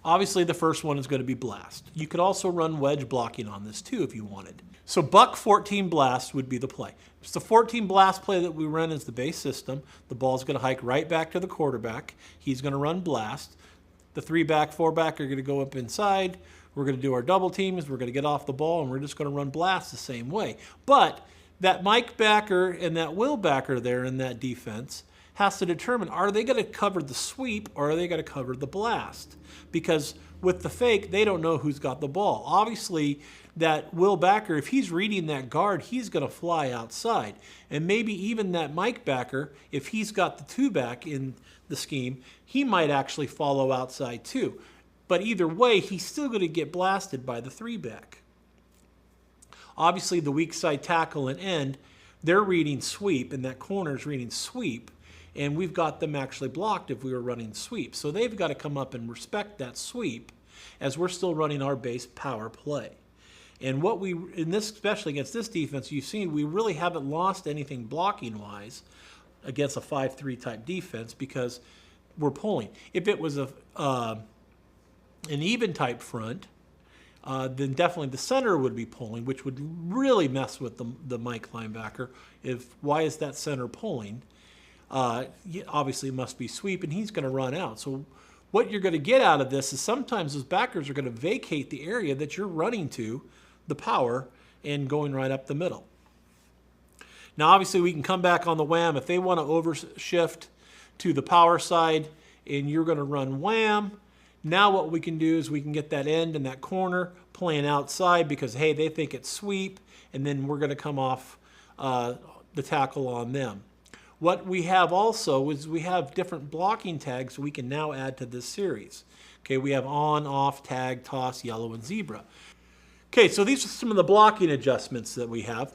Obviously, the first one is going to be blast. You could also run wedge blocking on this too if you wanted. So buck 14 blast would be the play. It's the 14 blast play that we run as the base system. The ball's going to hike right back to the quarterback. He's going to run blast. The 3-back, 4-back are going to go up inside. We're going to do our double teams. We're going to get off the ball, and we're just going to run blast the same way. But that Mike backer and that Will backer there in that defense has to determine, are they going to cover the sweep or are they going to cover the blast? Because with the fake, they don't know who's got the ball. Obviously, that Will backer, if he's reading that guard, he's going to fly outside. And maybe even that Mike backer, if he's got the 2-back in the scheme, he might actually follow outside too. But either way, he's still going to get blasted by the 3-back. Obviously, the weak side tackle and end, they're reading sweep, and that corner is reading sweep. And we've got them actually blocked if we were running sweep. So they've got to come up and respect that sweep as we're still running our base power play. And what we, in this, especially against this defense, you've seen we really haven't lost anything blocking-wise against a 5-3 type defense because we're pulling. If it was an even type front, then definitely the center would be pulling, which would really mess with the Mike linebacker. Why is that center pulling? Obviously it must be sweep, and he's going to run out. So what you're going to get out of this is sometimes those backers are going to vacate the area that you're running to, the power, and going right up the middle. Now obviously we can come back on the Wham. If they want to overshift to the power side and you're going to run Wham, now what we can do is we can get that end and that corner playing outside because, hey, they think it's sweep, and then we're going to come off the tackle on them. What we have also is we have different blocking tags we can now add to this series. Okay, we have on, off, tag, toss, yellow, and zebra. Okay, so these are some of the blocking adjustments that we have.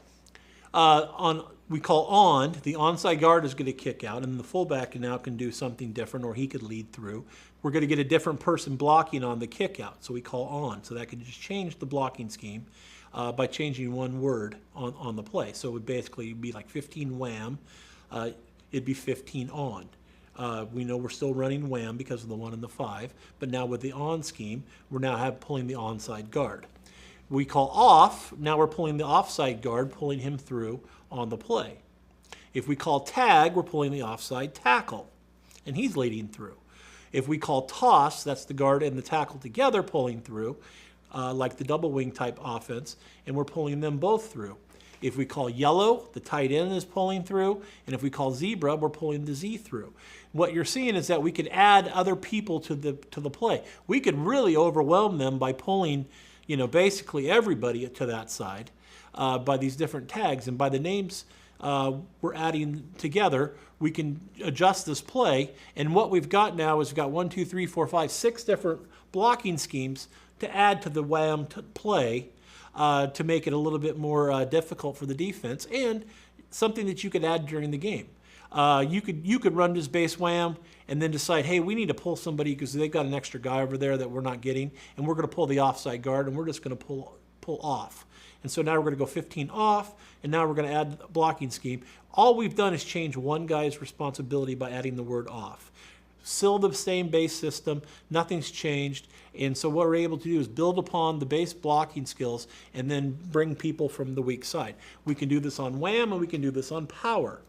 We call on, the onside guard is going to kick out, and the fullback now can do something different, or he could lead through. We're going to get a different person blocking on the kick out, so we call on. So that can just change the blocking scheme by changing one word on the play. So it would basically be like 15 Wham, it'd be 15 on. We know we're still running Wham because of the 1 and the 5, but now with the on scheme, we're now pulling the onside guard. We call off, now we're pulling the offside guard, pulling him through on the play. If we call tag, we're pulling the offside tackle, and he's leading through. If we call toss, that's the guard and the tackle together pulling through, like the double wing type offense, and we're pulling them both through. If we call yellow, the tight end is pulling through, and if we call zebra, we're pulling the Z through. What you're seeing is that we could add other people to the play. We could really overwhelm them by pulling, basically everybody to that side by these different tags, and by the names we're adding together, we can adjust this play. And what we've got now is we've got 1, 2, 3, 4, 5, 6 different blocking schemes to add to the Wham play to make it a little bit more difficult for the defense, and something that you could add during the game. You could run this base Wham and then decide, hey, we need to pull somebody because they've got an extra guy over there that we're not getting, and we're going to pull the offside guard, and we're just going to pull off. And so now we're going to go 15 off, and now we're going to add a blocking scheme. All we've done is change one guy's responsibility by adding the word off. Still the same base system, nothing's changed, and so what we're able to do is build upon the base blocking skills and then bring people from the weak side. We can do this on Wham, and we can do this on power.